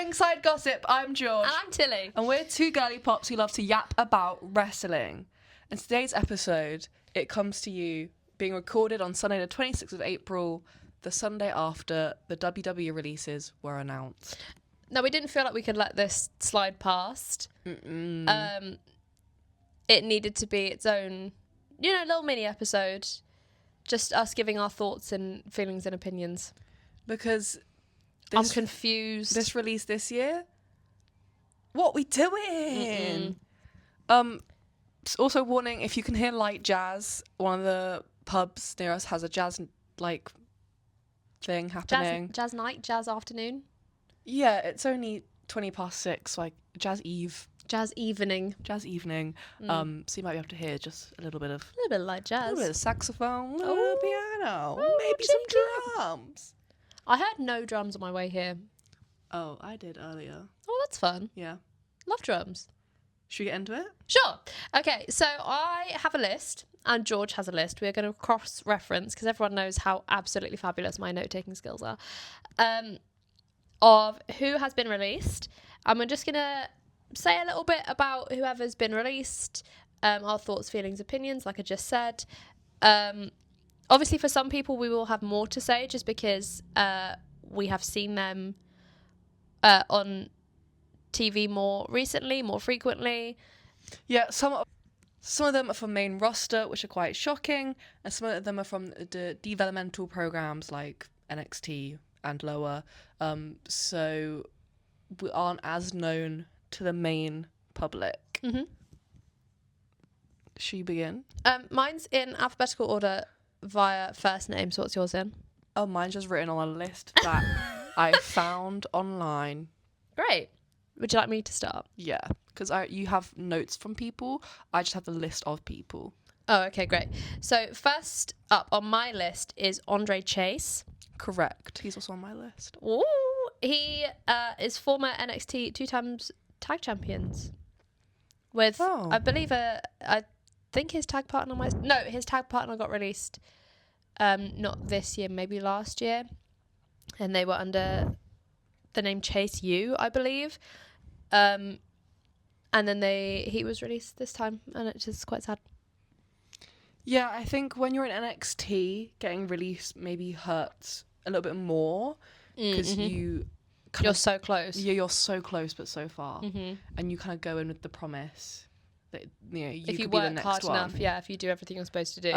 Ringside Gossip. I'm George. And I'm Tilly. And we're two girly pops who love to yap about wrestling. And today's episode, it comes to you being recorded on Sunday the 26th of April, the Sunday after the WWE releases were announced. No, we didn't feel like we could let this slide past. It needed to be its own, little mini episode. Just us giving our thoughts and feelings and opinions. Because I'm confused. This release this year? What we doing? Also warning, if you can hear light jazz, one of the pubs near us has a jazz thing happening. Jazz night, jazz afternoon. Yeah, it's only 6, like jazz eve. Jazz evening. So you might be able to hear just a little bit of light jazz. A little bit of saxophone, a little bit of piano, maybe some drums. I heard no drums on my way here. Oh, I did earlier. Oh, that's fun. Yeah. Love drums. Should we get into it? Sure. Okay, so I have a list and George has a list. We're going to cross-reference because everyone knows how absolutely fabulous my note-taking skills are, of who has been released. And we're just going to say a little bit about whoever's been released, our thoughts, feelings, opinions, like I just said. Obviously, for some people, we will have more to say just because we have seen them on TV more recently, more frequently. Yeah, some of them are from main roster, which are quite shocking, and some of them are from the developmental programs like NXT and lower. So we aren't as known to the main public. Mm-hmm. Should you begin? Mine's in alphabetical order via first name. So what's yours in? Oh, mine's just written on a list that I found online. Great. Would you like me to start? Yeah, because you have notes from people. I just have the list of people. Oh, okay, great. So first up on my list is Andre Chase. Correct. He's also on my list. Ooh, he is former NXT 2 times tag champions. With, I believe, I think his tag partner his tag partner got released not this year, maybe last year. And they were under the name Chase U, I believe. And then he was released this time, and it's just quite sad. Yeah, I think when you're in NXT, getting released maybe hurts a little bit more because you're so close. Yeah, you're so close but so far, and you kind of go in with the promise that you if you could be the work next hard one. enough, if you do everything you're supposed to do.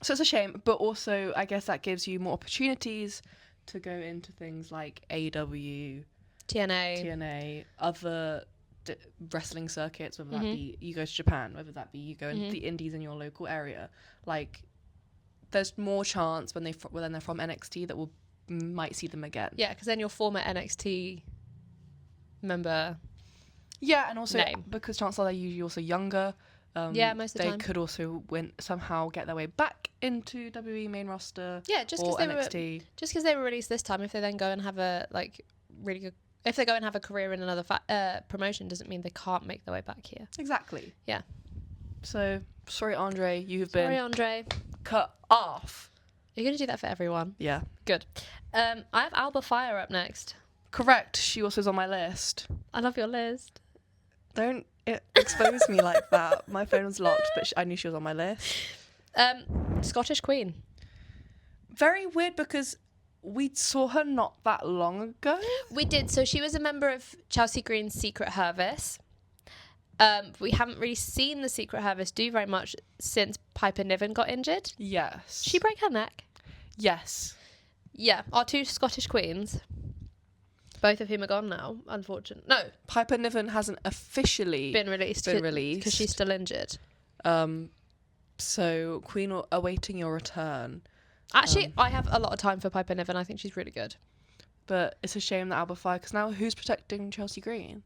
So it's a shame, but also I guess that gives you more opportunities to go into things like AEW, TNA, other wrestling circuits, whether that be you go to Japan, whether that be you go into the indies in your local area. Like, there's more chance when they're from NXT that might see them again. Yeah, because then your former NXT member. Yeah, and also name. Because chances are they're usually also younger. Most of the time. They could also somehow get their way back into WWE main roster. Yeah, just because they were released this time, if they then go and have a really good, if they go and have a career in another promotion, doesn't mean they can't make their way back here. Exactly. Yeah. So sorry, Andre, you've been cut off. You're gonna do that for everyone. Yeah. Good. I have Alba Fire up next. Correct. She also is on my list. I love your list. Don't expose me like that. My phone was locked, but I knew she was on my list. Scottish Queen. Very weird because we saw her not that long ago. We did. So she was a member of Chelsea Green's Secret Service. We haven't really seen the Secret Service do very much since Piper Niven got injured. Yes. Did she break her neck? Yes. Yeah, our two Scottish queens. Both of whom are gone now, unfortunately. No. Piper Niven hasn't officially been released. Because she's still injured. So, Queen, awaiting your return. Actually, I have a lot of time for Piper Niven. I think she's really good. But it's a shame that Alba Fire, because now who's protecting Chelsea Green?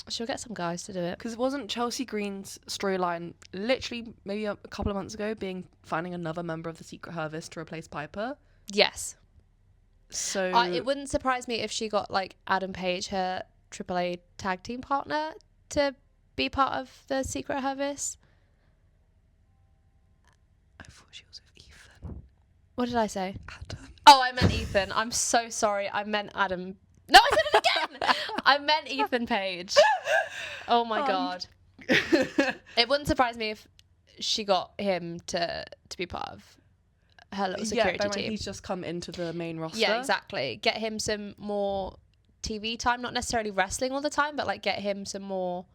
She'll get some guys to do it. Because it wasn't Chelsea Green's storyline literally maybe a couple of months ago finding another member of the Secret Service to replace Piper? Yes. So it wouldn't surprise me if she got Adam Page, her AAA tag team partner, to be part of the Secret Service. I thought she was with Ethan. What did I say? Adam. Oh, I meant Ethan. I'm so sorry. I meant Adam. No, I said it again. I meant Ethan Page. Oh my god. It wouldn't surprise me if she got him to be part of her little security team. He's just come into the main roster. Yeah, exactly. Get him some more TV time, not necessarily wrestling all the time, but like get him some more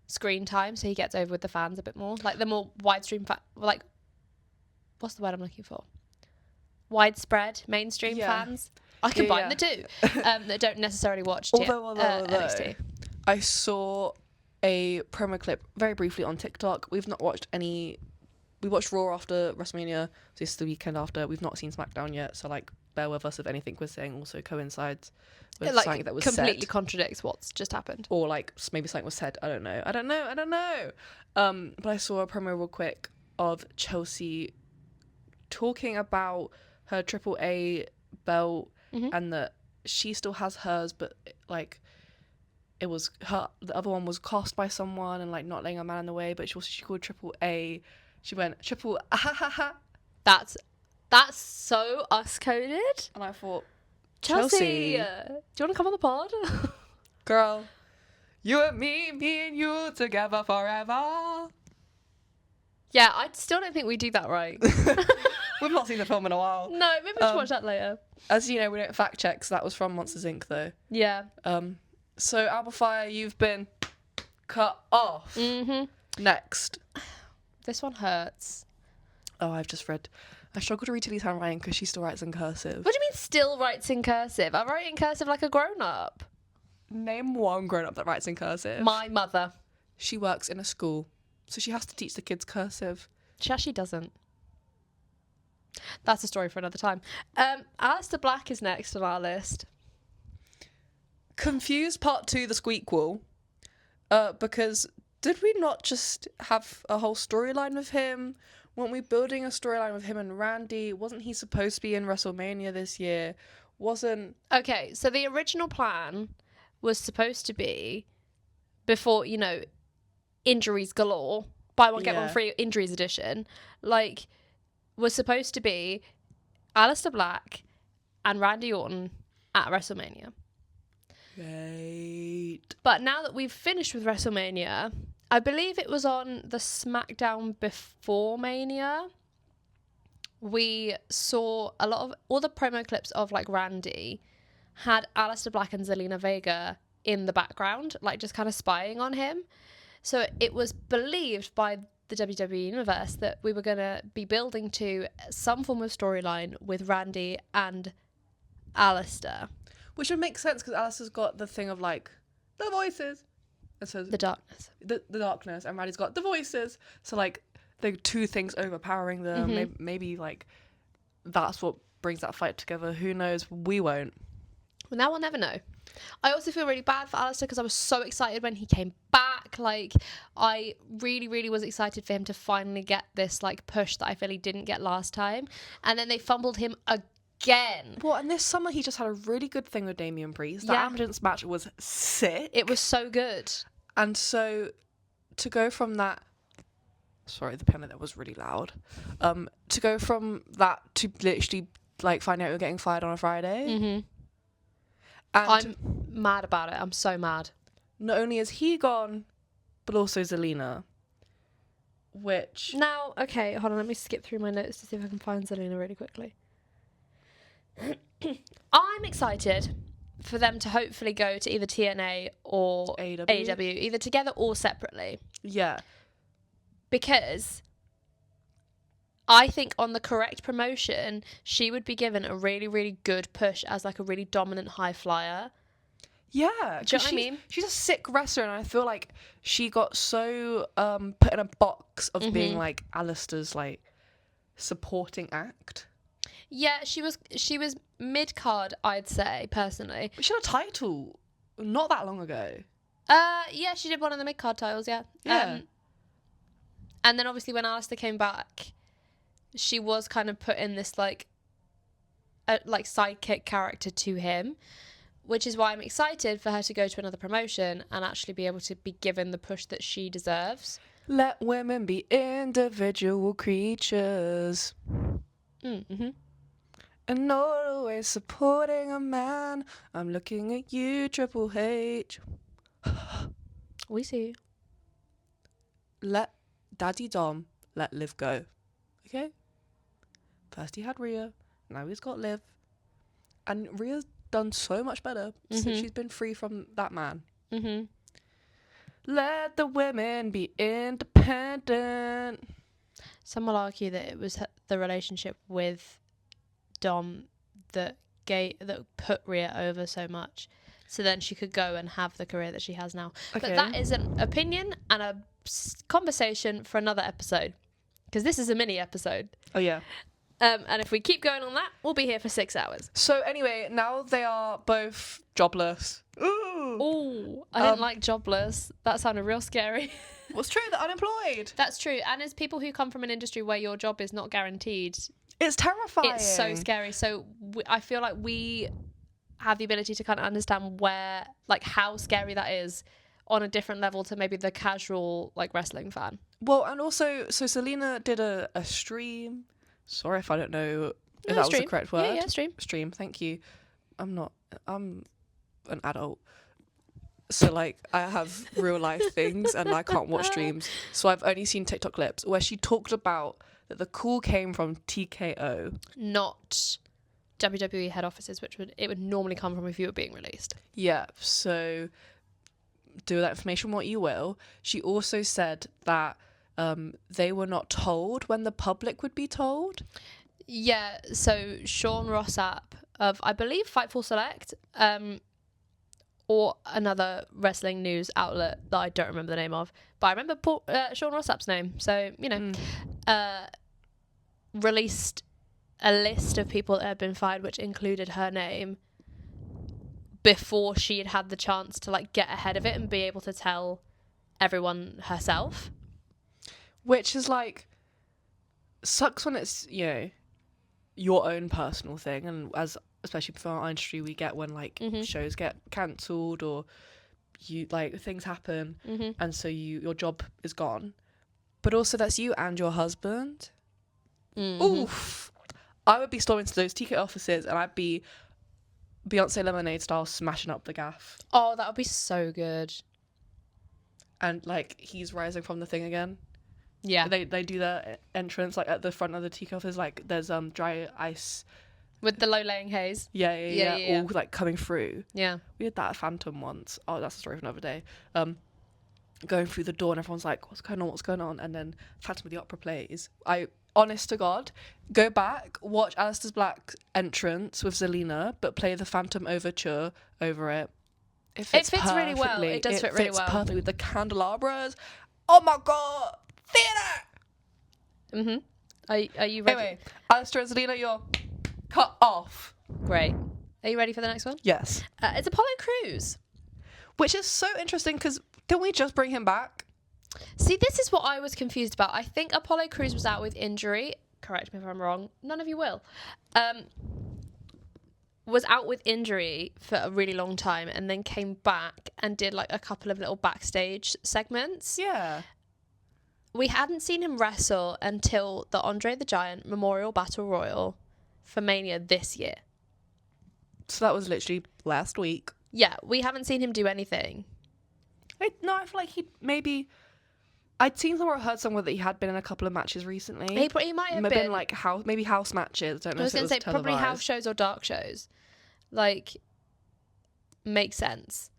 screen time so he gets over with the fans a bit more. Like the more widespread, like, what's the word I'm looking for? Widespread mainstream fans. I combine the two that don't necessarily watch NXT. I saw a promo clip very briefly on TikTok. We've not watched any. We watched Raw after WrestleMania. So this is the weekend after. We've not seen SmackDown yet. So like, bear with us if anything we're saying also coincides with something that was completely said. Contradicts what's just happened. Or like maybe something was said. I don't know. But I saw a promo real quick of Chelsea talking about her AAA belt and that she still has hers, but like it was her. The other one was cost by someone and like not letting a man in the way. But she called AAA. She went triple. That's so us coded. And I thought, Chelsea, do you want to come on the pod? Girl, you and me and you together forever. Yeah, I still don't think we do that right. We've not seen the film in a while. No, maybe we should watch that later. As you know, we don't fact check, so that was from Monsters Inc. though. Yeah. So Alba Fire, you've been cut off. Next. This one hurts. Oh, I've just read. I struggle to read Tilly's handwriting because she still writes in cursive. What do you mean still writes in cursive? I write in cursive like a grown-up. Name one grown-up that writes in cursive. My mother. She works in a school, so she has to teach the kids cursive. She actually doesn't. That's a story for another time. Aleister Black is next on our list. Confused Part 2, the Squeakquel. Because did we not just have a whole storyline with him? Weren't we building a storyline with him and Randy? Wasn't he supposed to be in WrestleMania this year? Okay, so the original plan was supposed to be, before, injuries galore, buy one, get one free injuries edition, like, was supposed to be Aleister Black and Randy Orton at WrestleMania. Right. But now that we've finished with WrestleMania, I believe it was on the SmackDown before Mania, we saw all the promo clips of like Randy had Aleister Black and Zelina Vega in the background, like just kind of spying on him. So it was believed by the WWE universe that we were going to be building to some form of storyline with Randy and Aleister. Which would make sense because Aleister's got the thing of like the voices. So the darkness. The darkness, and Randy's got the voices. So like the two things overpowering them. Maybe like that's what brings that fight together. Who knows? We won't. Well, now we'll never know. I also feel really bad for Aleister because I was so excited when he came back. Like, I really, really was excited for him to finally get this like push that I feel he didn't get last time. And then they fumbled him again. Well, and this summer he just had a really good thing with Damian Priest. That ambulance match was sick. It was so good. And so to go from that, sorry, the pen that was really loud. To go from that to literally like find out you're getting fired on a Friday. And I'm mad about it. I'm so mad. Not only is he gone, but also Zelina. Which now, okay, hold on. Let me skip through my notes to see if I can find Zelina really quickly. I'm excited for them to hopefully go to either TNA or AEW, either together or separately. Yeah. Because I think on the correct promotion, she would be given a really, really good push as like a really dominant high flyer. Yeah. Do you know what I mean? She's a sick wrestler, and I feel like she got so put in a box of being like Aleister's like supporting act. Yeah, she was mid-card, I'd say, personally. She had a title not that long ago. Yeah, she did one of the mid-card titles, yeah. Yeah. And then obviously when Aleister came back, she was kind of put in this like sidekick character to him, which is why I'm excited for her to go to another promotion and actually be able to be given the push that she deserves. Let women be individual creatures. And not always supporting a man. I'm looking at you, Triple H. We see. Let Daddy Dom let Liv go. Okay? First he had Rhea, now he's got Liv. And Rhea's done so much better since she's been free from that man. Mm-hmm. Let the women be independent. Some will argue that it was the relationship with Dom that put Rhea over so much, so then she could go and have the career that she has now. Okay. But that is an opinion and a conversation for another episode, because this is a mini episode. Oh yeah. And if we keep going on that, we'll be here for 6 hours. So anyway, now they are both jobless. Ooh, I didn't like jobless. That sounded real scary. What's true? They're unemployed. That's true. And as people who come from an industry where your job is not guaranteed, it's terrifying. It's so scary. So I feel like we have the ability to kind of understand how scary that is on a different level to maybe the casual wrestling fan. Well, and also, so Selena did a stream. Sorry if I don't know if that was the correct word. Yeah, stream. Stream, thank you. I'm an adult. So, I have real life things and I can't watch streams. So I've only seen TikTok clips where she talked about that the call came from TKO. Not WWE head offices, it would normally come from if you were being released. Yeah, so do with that information what you will. She also said that they were not told when the public would be told. Yeah, so Sean Rossap of, I believe, Fightful Select, or another wrestling news outlet that I don't remember the name of, but I remember Sean Rossap's name. So, released a list of people that had been fired, which included her name, before she had the chance to get ahead of it and be able to tell everyone herself. Which is sucks when it's, your own personal thing, and especially for our industry, we get when shows get cancelled or you things happen, and so your job is gone. But also that's you and your husband. Oof. I would be storming to those TK offices and I'd be Beyonce Lemonade style smashing up the gaff. Oh, that would be so good. And he's rising from the thing again. Yeah. They do their entrance at the front of the TK office, there's dry ice with the low laying haze. Yeah. All coming through. Yeah. We had that at Phantom once. Oh, that's a story for another day. Going through the door and everyone's like, what's going on? And then Phantom of the Opera plays. Honest to God, go back, watch Aleister Black's entrance with Zelina, but play the Phantom Overture over it. It fits really well. It does fit really well. It fits perfectly with the candelabras. Oh my God! Theatre! Are you ready? Anyway, Aleister and Zelina, you're cut off. Great. Are you ready for the next one? Yes. It's Apollo Crews. Which is so interesting because didn't we just bring him back? See, this is what I was confused about. I think Apollo Crews was out with injury. Correct me if I'm wrong. None of you will. Was out with injury for a really long time and then came back and did a couple of little backstage segments. Yeah. We hadn't seen him wrestle until the Andre the Giant Memorial Battle Royal for Mania this year. So that was literally last week. Yeah, we haven't seen him do anything. I feel like I'd seen somewhere or heard somewhere that he had been in a couple of matches recently. He might have been house matches. I don't know. I was going to say probably house shows or dark shows. Makes sense.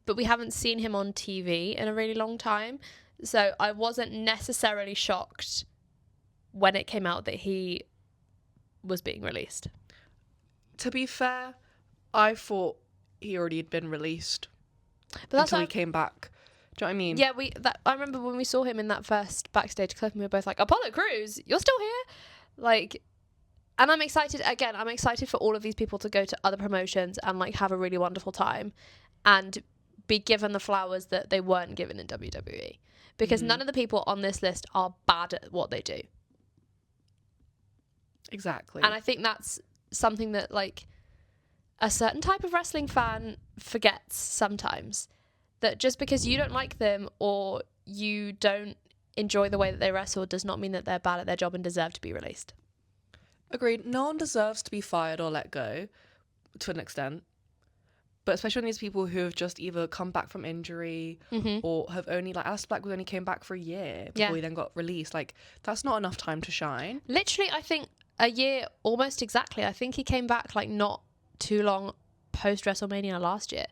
But we haven't seen him on TV in a really long time. So I wasn't necessarily shocked when it came out that he was being released. To be fair, I thought he already had been released until he came back. Do you know what I mean? Yeah, I remember when we saw him in that first backstage clip and we were both like, Apollo Crews, you're still here? And I'm excited, again, I'm excited for all of these people to go to other promotions and have a really wonderful time and be given the flowers that they weren't given in WWE. Because none of the people on this list are bad at what they do. Exactly. And I think that's something that a certain type of wrestling fan forgets sometimes. That just because you don't like them or you don't enjoy the way that they wrestle does not mean that they're bad at their job and deserve to be released. Agreed. No one deserves to be fired or let go, to an extent. But especially when these people who have just either come back from injury or have only, like, Alistair Black only came back for a year before he then got released. Like, that's not enough time to shine. Literally, I think a year, almost exactly. I think he came back, like, not too long post WrestleMania last year.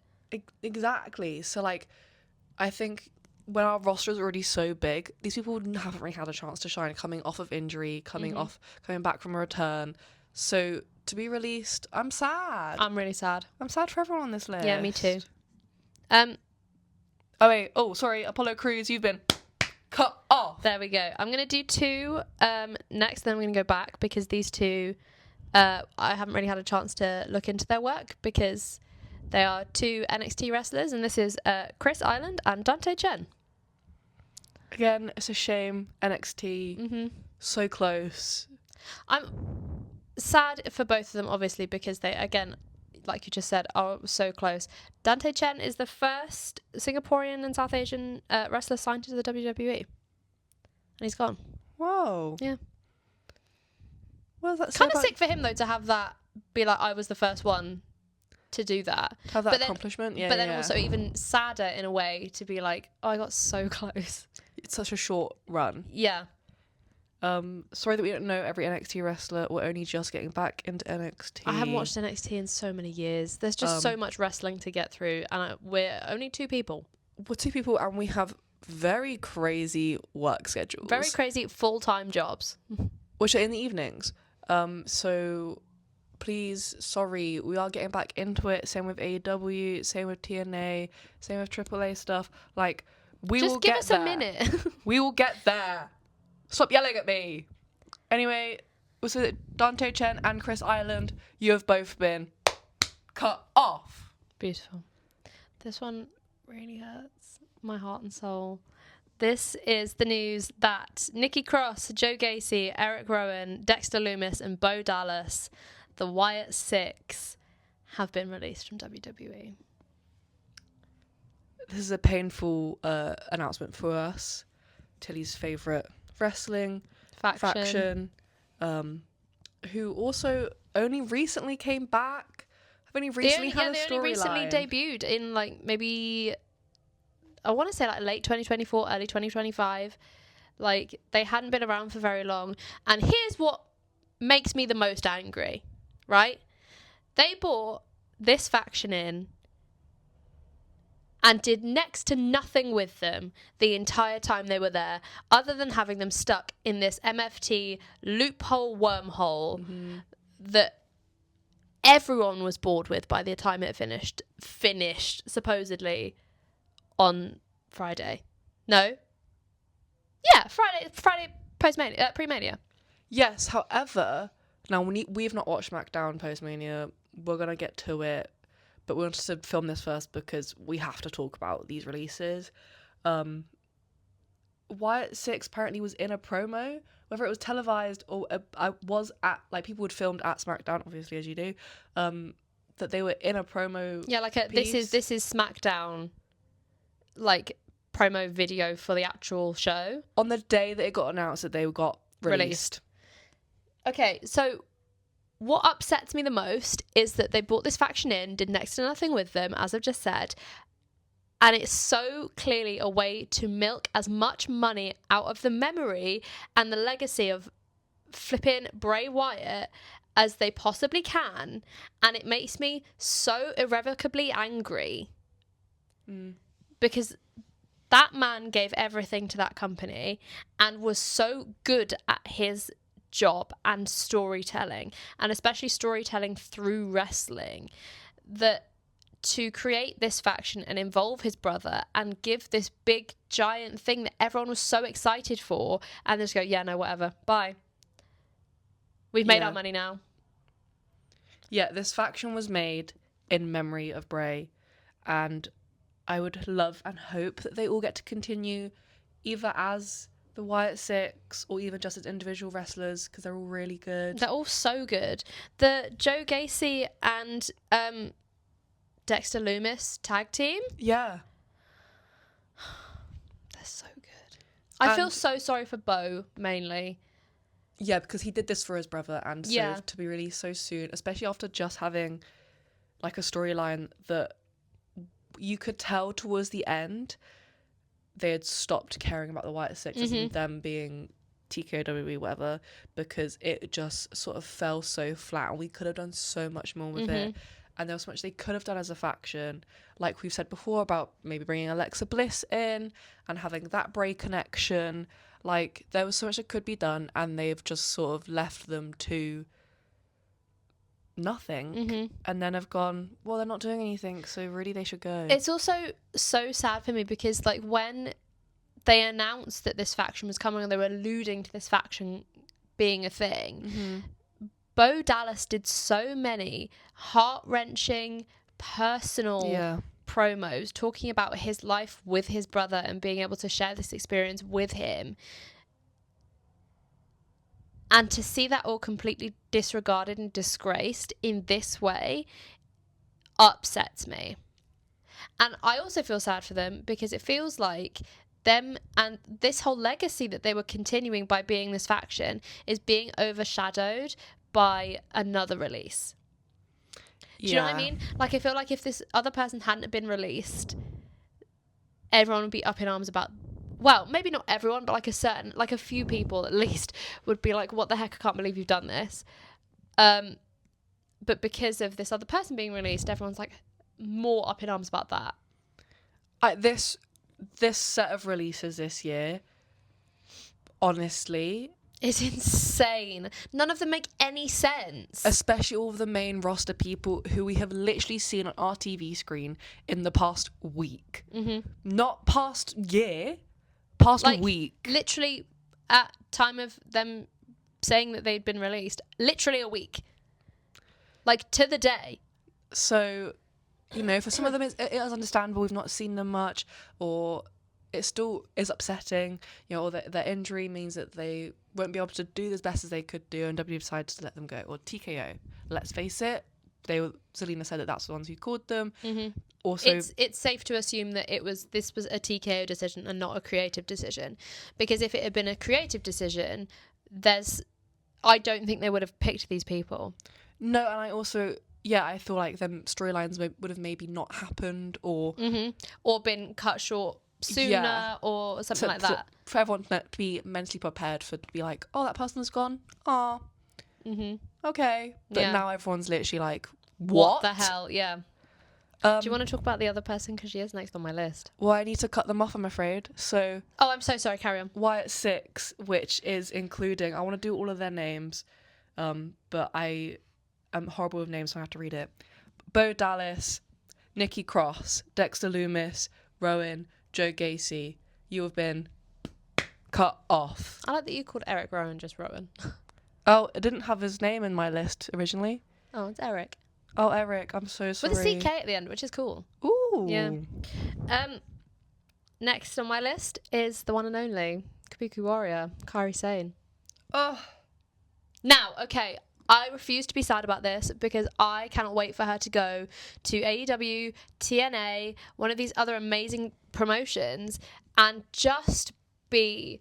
Exactly. So, like, I think when our roster is already so big, these people haven't really had a chance to shine, coming off of injury, coming back from a return. So to be released, I'm sad. I'm really sad. I'm sad for everyone on this list. Yeah, me too. Oh, sorry, Apollo Crews, you've been cut off. There we go. I'm going to do 2 next, then I'm going to go back, because these 2, I haven't really had a chance to look into their work, because they are 2 NXT wrestlers, and this is Chris Island and Dante Chen. Again, it's a shame. NXT, so close. I'm sad for both of them, obviously, because they, again, like you just said, are so close. Dante Chen is the first Singaporean and South Asian wrestler signed to the WWE. And he's gone. Whoa. Yeah. Well, that's kind of sick for him, though, to have that be like, I was the first one to do that. Have that accomplishment, But then also even sadder in a way to be like, oh, I got so close. It's such a short run. Yeah. Sorry that we don't know every NXT wrestler. We're only just getting back into NXT. I haven't watched NXT in so many years. There's just so much wrestling to get through, and we're only 2 people. We're 2 people, and we have very crazy work schedules. Very crazy full-time jobs. Which are in the evenings. So please, sorry, we are getting back into it. Same with AEW, same with TNA, same with AAA stuff. Like, we will get there. Just give us a minute. We will get there. Stop yelling at me. Anyway, was it Dante Chen and Chris Island? You have both been cut off. Beautiful. This one really hurts my heart and soul. This is the news that Nikki Cross, Joe Gacy, Eric Rowan, Dexter Lumis, and Bo Dallas, the Wyatt Six, have been released from WWE. This is a painful announcement for us. Tilly's favourite wrestling faction, who also only recently came back. Have only recently had a storyline. They only recently debuted in, like, maybe, I want to say, like, late 2024, early 2025. Like, they hadn't been around for very long. And here's what makes me the most angry, right? They brought this faction in and did next to nothing with them the entire time they were there, other than having them stuck in this MFT loophole wormhole that everyone was bored with by the time it finished supposedly on Friday. No? Yeah, Friday post-Mania, pre-Mania. Yes, however, now we've not watched SmackDown post-Mania. We're going to get to it. But we wanted to film this first because we have to talk about these releases. Wyatt Six apparently was in a promo, whether it was televised or I was at, like, people had filmed at SmackDown, obviously, as you do, that they were in a promo. Yeah, like this is SmackDown, like, promo video for the actual show. On the day that it got announced that they got released. Okay, so what upsets me the most is that they brought this faction in, did next to nothing with them, as I've just said, and it's so clearly a way to milk as much money out of the memory and the legacy of flipping Bray Wyatt as they possibly can, and it makes me so irrevocably angry because that man gave everything to that company and was so good at his job and storytelling, and especially storytelling through wrestling, that to create this faction and involve his brother and give this big giant thing that everyone was so excited for, and just go, yeah, no, whatever, bye, we've made our money now. Yeah, this faction was made in memory of Bray, and I would love and hope that they all get to continue either as the Wyatt Six or even just as individual wrestlers, because they're all really good. They're all so good. The Joe Gacy and Dexter Lumis tag team, they're so good. I feel so sorry for Bo, mainly. Yeah, because he did this for his brother, and so to be released so soon, especially after just having like a storyline that you could tell towards the end they had stopped caring about the White Sixes and them being TKO, WWE, whatever, because it just sort of fell so flat, and we could have done so much more with it. And there was so much they could have done as a faction, like we've said before, about maybe bringing Alexa Bliss in and having that Bray connection. Like, there was so much that could be done, and they've just sort of left them to nothing. And then have gone, well, they're not doing anything, so really they should go. It's also so sad for me because, like, when they announced that this faction was coming and they were alluding to this faction being a thing, Bo Dallas did so many heart-wrenching, personal promos talking about his life with his brother and being able to share this experience with him. And to see that all completely disregarded and disgraced in this way upsets me. And I also feel sad for them because it feels like them and this whole legacy that they were continuing by being this faction is being overshadowed by another release. Do you know what I mean? Like, I feel like if this other person hadn't been released, everyone would be up in arms about, well, maybe not everyone, but like a few people at least would be like, what the heck, I can't believe you've done this. But because of this other person being released, everyone's like more up in arms about that. This set of releases this year, honestly, is insane. None of them make any sense. Especially all of the main roster people who we have literally seen on our TV screen in the past week. Not past year, past week. Literally at time of them saying that they'd been released, literally a week. Like, to the day. So, you know, for some of them it is understandable. We've not seen them much, or it still is upsetting, you know, or their injury means that they won't be able to do as best as they could do, and WWE decided to let them go. Or TKO, let's face it, Zelina said that that's the ones who called them. Also, it's safe to assume that this was a TKO decision and not a creative decision, because if it had been a creative decision, I don't think they would have picked these people. No, and I also, I feel like them storylines would have maybe not happened, or been cut short sooner, or something like that. For everyone to be mentally prepared to be like, oh, that person's gone. Oh, okay. But now everyone's literally like, what the hell? Yeah. Do you want to talk about the other person, because she is next on my list? Well, I need to cut them off, I'm afraid. So. Oh, I'm so sorry. Carry on. Wyatt 6, which is including, I want to do all of their names, but I am horrible with names, so I have to read it. Bo Dallas, Nikki Cross, Dexter Loomis, Rowan, Joe Gacy. You have been cut off. I like that you called Eric Rowan just Rowan. Oh, it didn't have his name in my list originally. Oh, it's Eric. Oh, Eric, I'm so sorry. With a CK at the end, which is cool. Ooh. Yeah. Next on my list is the one and only Kabuki Warrior, Kairi Sane. Oh. Now, okay, I refuse to be sad about this because I cannot wait for her to go to AEW, TNA, one of these other amazing promotions, and just be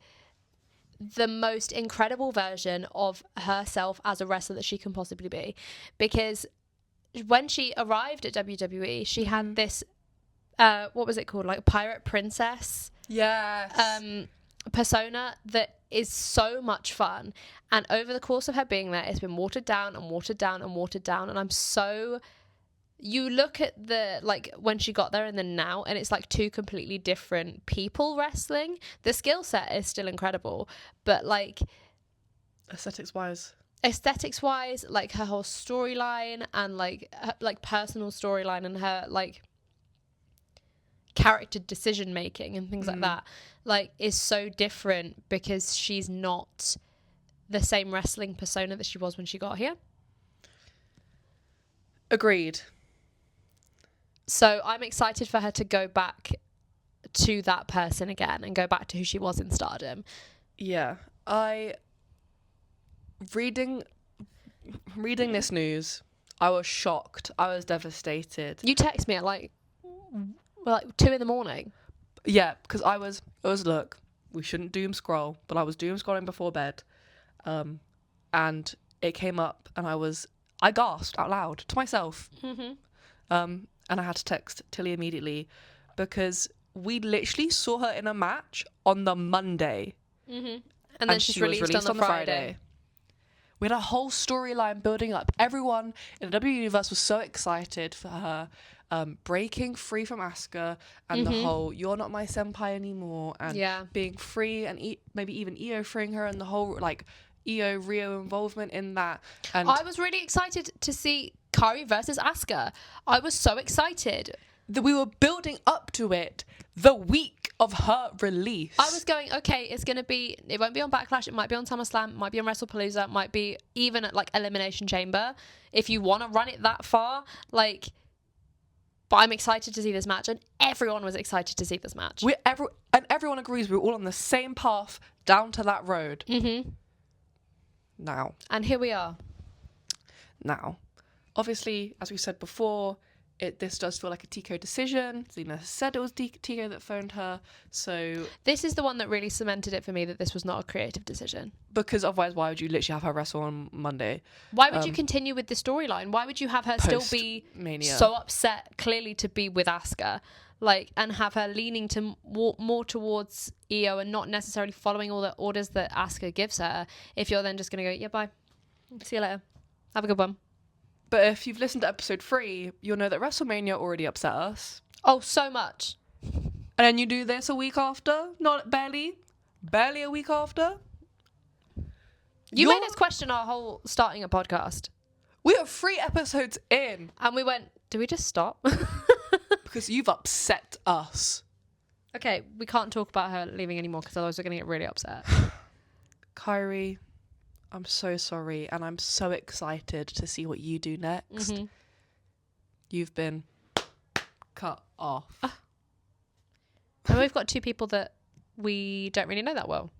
the most incredible version of herself as a wrestler that she can possibly be. Because when she arrived at WWE, she had this, what was it called? Like pirate princess. Yes. Persona that is so much fun. And over the course of her being there, it's been watered down and watered down and watered down. And I'm so... You look at the, like, when she got there and then now, and it's like two completely different people wrestling. The skill set is still incredible, but like... Aesthetics-wise, like her whole storyline and like her, like personal storyline and her like character decision making and things like that, like, is so different because she's not the same wrestling persona that she was when she got here. Agreed. So I'm excited for her to go back to that person again and go back to who she was in Stardom. Yeah. Reading this news, I was shocked. I was devastated. You text me at like 2 a.m. Yeah, because look, we shouldn't doom scroll, but I was doom scrolling before bed. and it came up, and I gasped out loud to myself. And I had to text Tilly immediately because we literally saw her in a match on the Monday. And then she was released on the Friday. We had a whole storyline building up. Everyone in the WWE universe was so excited for her breaking free from Asuka and the whole "you're not my senpai anymore" and being free, and maybe even Io freeing her, and the whole like Io Rio involvement in that. And I was really excited to see Kairi versus Asuka. I was so excited that we were building up to it the week of her release. I was going, okay, it won't be on Backlash, it might be on SummerSlam, it might be on WrestlePalooza, it might be even at like Elimination Chamber, if you want to run it that far, like, but I'm excited to see this match, and everyone was excited to see this match. Everyone agrees we're all on the same path down to that road. Now. And here we are. Now, obviously, as we said before, this does feel like a Tico decision. Zena said it was Tico that phoned her, so... This is the one that really cemented it for me that this was not a creative decision. Because otherwise, why would you literally have her wrestle on Monday? Why would you continue with the storyline? Why would you have her still be so upset, clearly, to be with Asuka? Like, and have her leaning to more towards Io and not necessarily following all the orders that Asuka gives her, if you're then just going to go, yeah, bye. See you later. Have a good one. But if you've listened to episode 3, you'll know that WrestleMania already upset us. Oh, so much. And then you do this a week after? Not barely a week after? You made us question our whole starting a podcast. We are 3 episodes in. And we went, do we just stop? Because you've upset us. Okay, we can't talk about her leaving anymore because otherwise we're going to get really upset. Kairi, I'm so sorry, and I'm so excited to see what you do next. You've been cut off. And we've got 2 people that we don't really know that well.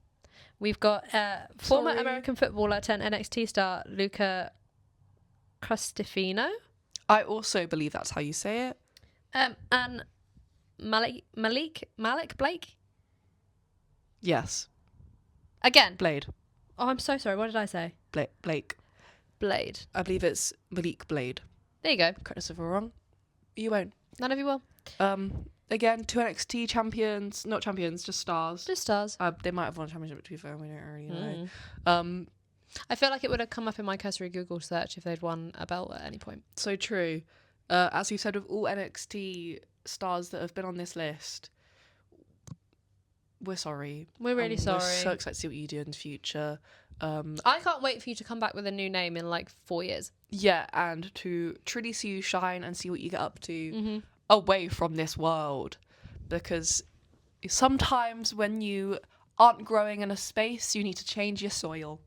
We've got former American footballer turned NXT star Luca Crustifino. I also believe that's how you say it. And Malik Blake? Yes. Again. Blade. Oh, I'm so sorry. What did I say? Blake. Blade. I believe it's Malik Blade. There you go. Correct us if we're wrong. You won't. None of you will. Again, 2 NXT champions. Not champions, just stars. Just stars. They might have won a championship, to be fair. We don't really know. I feel like it would have come up in my cursory Google search if they'd won a belt at any point. So true. As you said, with all NXT stars that have been on this list, we're sorry. We're really sorry. We're so excited to see what you do in the future. I can't wait for you to come back with a new name in like 4 years. Yeah, and to truly see you shine and see what you get up to away from this world. Because sometimes when you aren't growing in a space, you need to change your soil.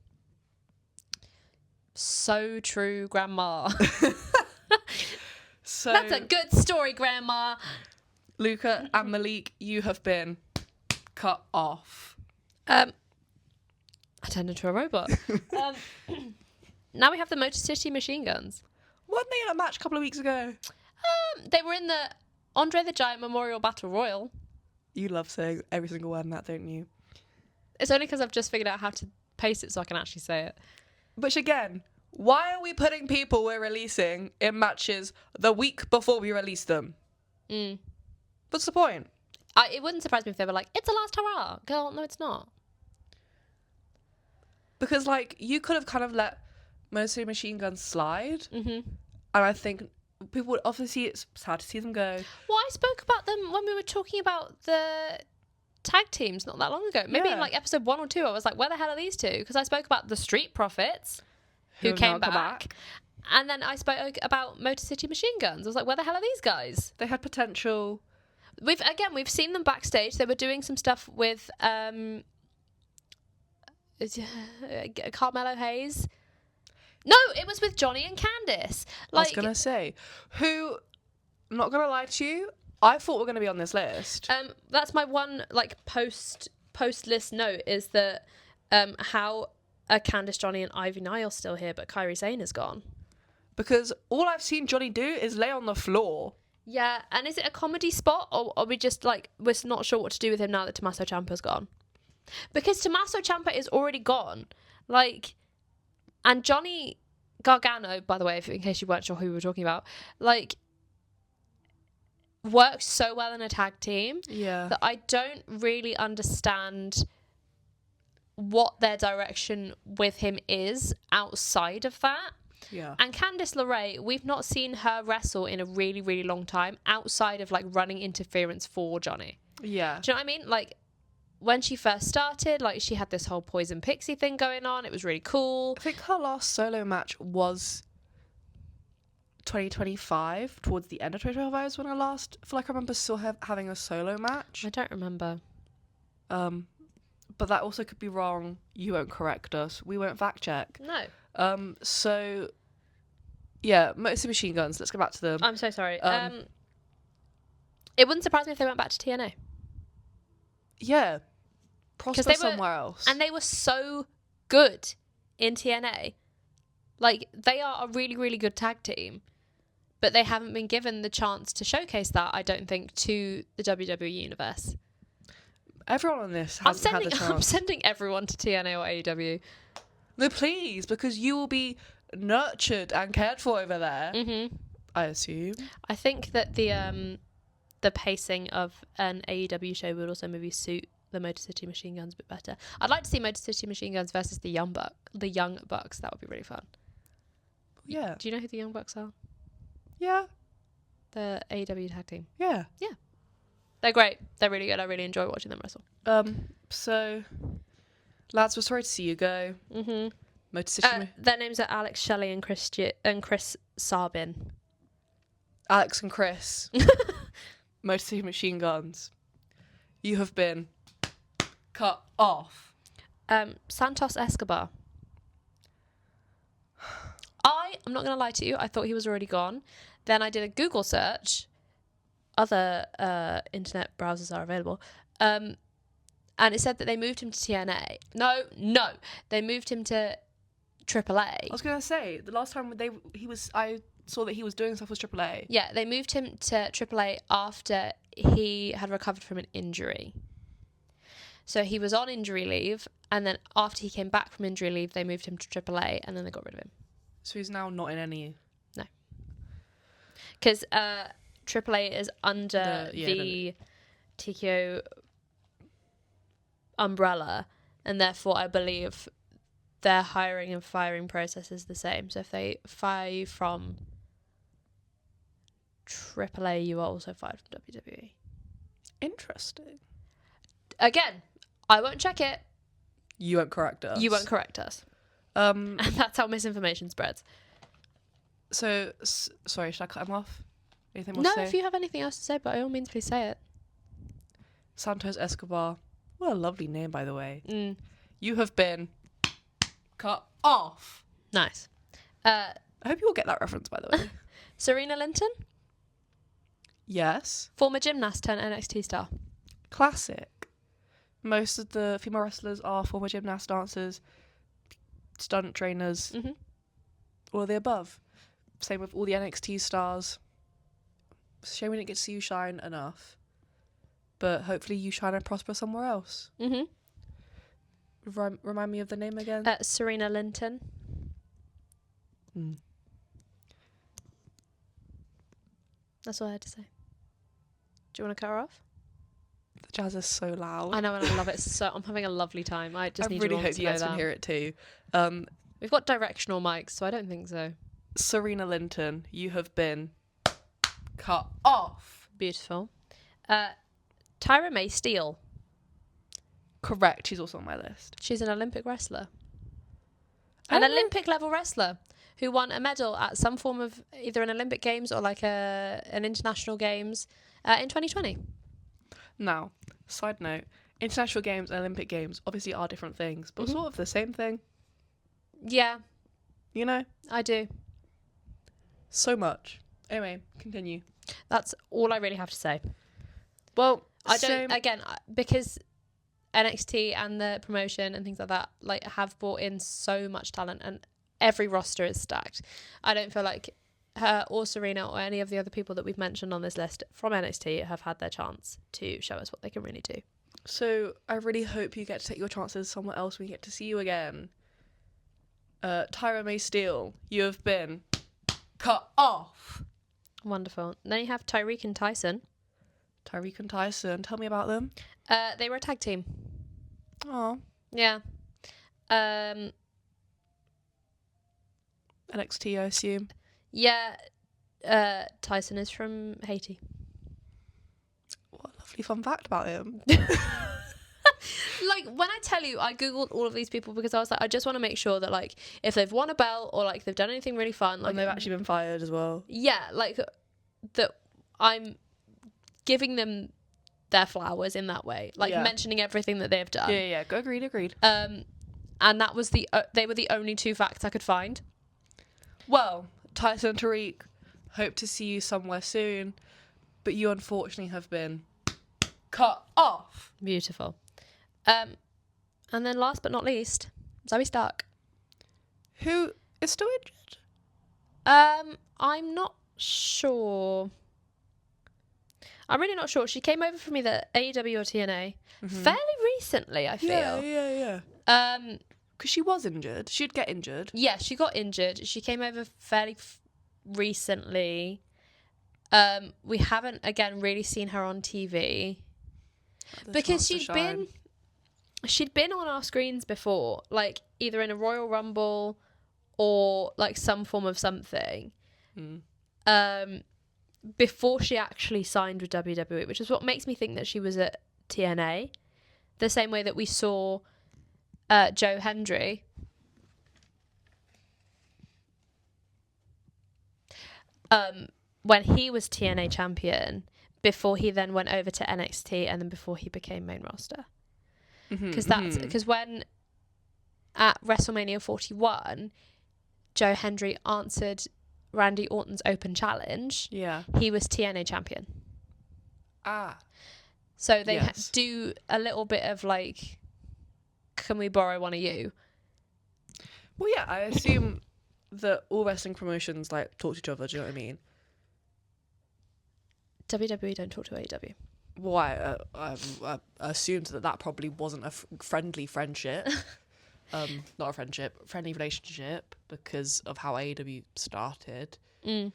So true, Grandma. So that's a good story, Grandma. Luca and Malik, you have been cut off. I turned into a robot. Now we have the Motor City Machine Guns. Weren't they in a match a couple of weeks ago? They were in the Andre the Giant Memorial Battle Royal. You love saying every single word in that, don't you? It's only because I've just figured out how to paste it so I can actually say it. Which again, why are we putting people we're releasing in matches the week before we release them? What's the point? It wouldn't surprise me if they were like, it's a last hurrah. Girl, no, it's not. Because, like, you could have kind of let Motor Machine Guns slide. And I think people would obviously, it's sad to see them go. Well, I spoke about them when we were talking about the tag teams not that long ago. Maybe in like episode 1 or 2, I was like, where the hell are these 2? Because I spoke about the Street Profits who came back. And then I spoke about Motor City Machine Guns. I was like, where the hell are these guys? They had potential. We've seen them backstage. They were doing some stuff with Carmelo Hayes. No, it was with Johnny and Candice. Like, I was gonna say, who? I'm not gonna lie to you. I thought we're gonna be on this list. That's my one like post list note is that how are Candice, Johnny, and Ivy Nile still here, but Kairi Sane is gone. Because all I've seen Johnny do is lay on the floor. Yeah, and is it a comedy spot, or are we just like we're not sure what to do with him now that Tommaso Ciampa's gone? Because Tommaso Ciampa is already gone. Like, And Johnny Gargano, by the way, in case you weren't sure who we were talking about, like, works so well in a tag team that I don't really understand what their direction with him is outside of that. Yeah. And Candice LeRae, we've not seen her wrestle in a really, really long time outside of, like, running interference for Johnny. Yeah. Do you know what I mean? Like, when she first started, like, she had this whole Poison Pixie thing going on. It was really cool. I think her last solo match was 2025, towards the end of 2025 is when I last feel like I remember still having a solo match. I don't remember. But that also could be wrong. You won't correct us. We won't fact check. No. So yeah, Motor City Machine Guns, let's go back to them. I'm so sorry. It wouldn't surprise me if they went back to TNA. Yeah. Prosper somewhere else. And they were so good in TNA. Like, they are a really, really good tag team. But they haven't been given the chance to showcase that, I don't think, to the WWE universe. Everyone on this hasn't had the chance. I'm sending everyone to TNA or AEW. No, please, because you will be nurtured and cared for over there. Mm-hmm. I assume. I think that the pacing of an AEW show would also maybe suit the Motor City Machine Guns a bit better. I'd like to see Motor City Machine Guns versus the Young Bucks. That would be really fun. Yeah. Do you know who the Young Bucks are? Yeah. The AEW tag team. Yeah. Yeah. They're great. They're really good. I really enjoy watching them wrestle. So, lads, we're sorry to see you go. Mm-hmm. Motor City. Their names are Alex Shelley and Chris Sarbin. Alex and Chris. Motor City Machine Guns. You have been cut off. Santos Escobar. I'm not going to lie to you. I thought he was already gone. Then I did a Google search. Other internet browsers are available. And it said that they moved him to TNA. No. They moved him to AAA. I was going to say, the last time I saw that he was doing stuff with AAA. Yeah, they moved him to AAA after he had recovered from an injury. So he was on injury leave, and then after he came back from injury leave, they moved him to AAA, and then they got rid of him. So he's now not in any... No. Because AAA is under the TKO umbrella, and therefore I believe their hiring and firing process is the same. So if they fire you from AAA, you are also fired from WWE. Interesting. Again, I won't check it. You won't correct us. You won't correct us. And that's how misinformation spreads. So, sorry, should I cut him off? Anything more to say? No, if you have anything else to say, by all means, please say it. Santos Escobar. What a lovely name, by the way. Mm. You have been cut off. Nice. I hope you will get that reference, by the way. Serena Linton? Yes. Former gymnast turned NXT star. Classic. Most of the female wrestlers are former gymnast, dancers, stunt trainers, all of the above. Same with all the NXT stars. It's a shame we didn't get to see you shine enough. But hopefully you shine and prosper somewhere else. Mm-hmm. Remind me of the name again? Serena Linton. That's all I had to say. Do you want to cut her off? The jazz is so loud. I know, and I love it so. I'm having a lovely time. I just need really you all hope to you know guys that. can hear it too. We've got directional mics, so I don't think so. Serena Linton, you have been cut off. Beautiful. Tyra May Steele. Correct. She's also on my list. She's an Olympic wrestler. An Olympic level wrestler who won a medal at some form of either an Olympic Games or like an international games in 2020. Now, side note, international games and Olympic games obviously are different things, but sort of the same thing. Yeah. You know? I do. So much. Anyway, continue. That's all I really have to say. Well, because NXT and the promotion and things like that have brought in so much talent and every roster is stacked. I don't feel like her or Serena or any of the other people that we've mentioned on this list from NXT have had their chance to show us what they can really do. So I really hope you get to take your chances somewhere else when we get to see you again. Tyra May Steele, you have been cut off. Wonderful. Then you have Tyreek and Tyson. Tyreek and Tyson, tell me about them. They were a tag team. Oh. Yeah. NXT, I assume. Yeah. Tyson is from Haiti. What a lovely fun fact about him. Like, when I tell you, I googled all of these people because I was like, I just want to make sure that, like, if they've won a belt or, like, they've done anything really fun, like, and they've actually been fired as well. Yeah, like, that I'm giving them their flowers in that way, like, mentioning everything that they've done. Yeah. Agreed. And that was they were the only two facts I could find. Well, Tyson and Tariq, hope to see you somewhere soon, but you unfortunately have been cut off. Beautiful. And then last but not least, Zoe Stark. Who is still injured? I'm not sure. I'm really not sure. She came over from either AEW or TNA fairly recently, I feel. Yeah. Because she was injured. She'd get injured. Yeah, she got injured. She came over fairly recently. We haven't, again, really seen her on TV. Because she'd been on our screens before, like either in a Royal Rumble or like some form of something. Before she actually signed with WWE, which is what makes me think that she was at TNA, the same way that we saw Joe Hendry when he was TNA champion, before he then went over to NXT and then before he became main roster. Because when at WrestleMania 41, Joe Hendry answered Randy Orton's open challenge. Yeah, he was TNA champion. So they do a little bit of like, can we borrow one of you? Well, yeah, I assume that all wrestling promotions like talk to each other. Do you know what I mean? WWE don't talk to AEW. Well, I assumed that probably wasn't a friendly friendship. Not a friendship, friendly relationship, because of how AEW started. But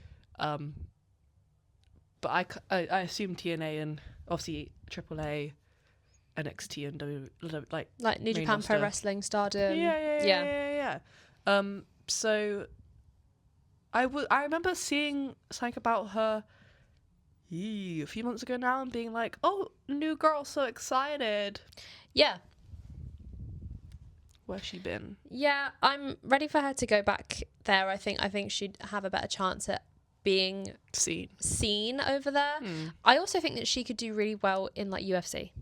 I assume TNA and obviously AAA, NXT and like New Japan Pro Wrestling, Stardom. Yeah. So I remember seeing something about her a few months ago now and being like, oh, new girl, so excited. Yeah. Where's she been? Yeah, I'm ready for her to go back there. I think she'd have a better chance at being seen over there. I also think that she could do really well in like UFC.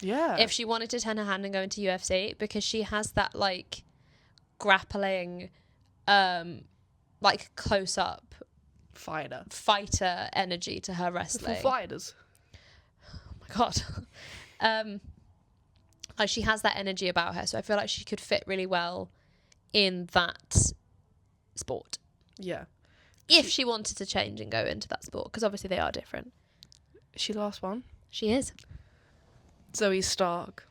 Yeah. If she wanted to turn her hand and go into UFC, because she has that like grappling, like close up fighter energy to her wrestling. For fighters. Oh my god. Like she has that energy about her, so I feel like she could fit really well in that sport. Yeah. If she wanted to change and go into that sport, because obviously they are different. Is she the last one? She is. Zoe Stark.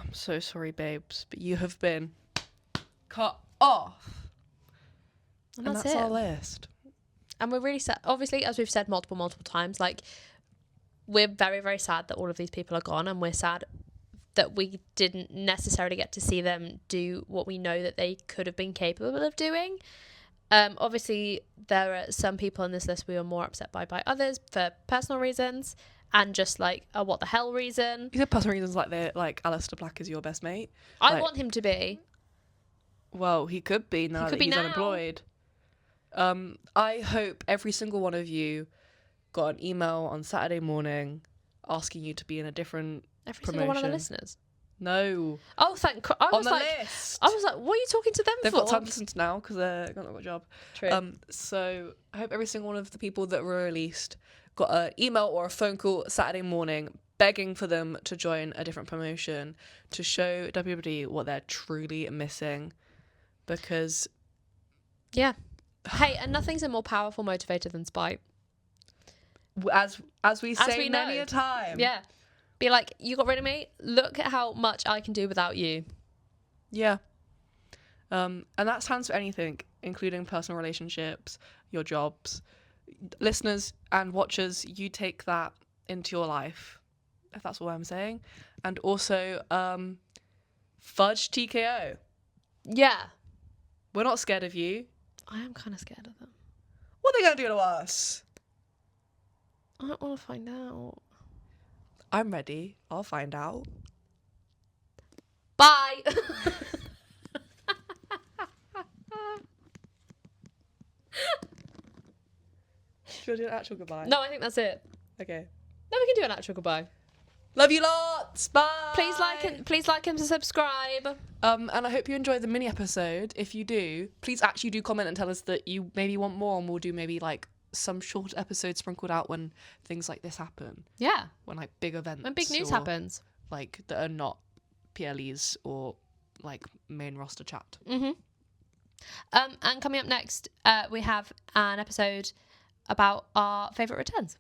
I'm so sorry, babes, but you have been cut off. And that's our list. And we're really sad. Obviously, as we've said multiple times, like, we're very, very sad that all of these people are gone, and we're sad that we didn't necessarily get to see them do what we know that they could have been capable of doing. Obviously, there are some people on this list we were more upset by others for personal reasons and just like a what the hell reason. You said personal reasons like they're like Aleister Black is your best mate. I want him to be. Well, he could be now that he's unemployed. I hope every single one of you got an email on Saturday morning asking you to be in a different promotion. Single one of the listeners? No. Oh, thank God. I was like, what are you talking to them They've for? They've got time to listen to now because they've not got a job. True. So I hope every single one of the people that were released got an email or a phone call Saturday morning begging for them to join a different promotion to show WWE what they're truly missing. Because... yeah. Hey, and nothing's a more powerful motivator than spite. As we say many a time. Yeah. Be like, you got rid of me? Look at how much I can do without you. Yeah. And that stands for anything, including personal relationships, your jobs. Listeners and watchers, you take that into your life, if that's what I'm saying. And also, fudge TKO. Yeah. We're not scared of you. I am kind of scared of them. What are they going to do to us? I don't want to find out. I'm ready. I'll find out. Bye. Should we do an actual goodbye? No, I think that's it. Okay. No, we can do an actual goodbye. Love you lots. Bye. Please like and subscribe. And I hope you enjoyed the mini episode. If you do, please actually do comment and tell us that you maybe want more, and we'll do maybe like some short episodes sprinkled out when things like this happen. Yeah. When like big events. When big news happens. Like that are not PLEs or like main roster chat. Mm-hmm. And coming up next, we have an episode about our favourite returns.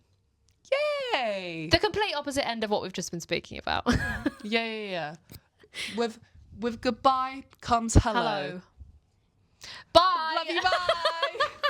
Yay! The complete opposite end of what we've just been speaking about. Yeah. With goodbye comes hello. Bye. Love you, bye.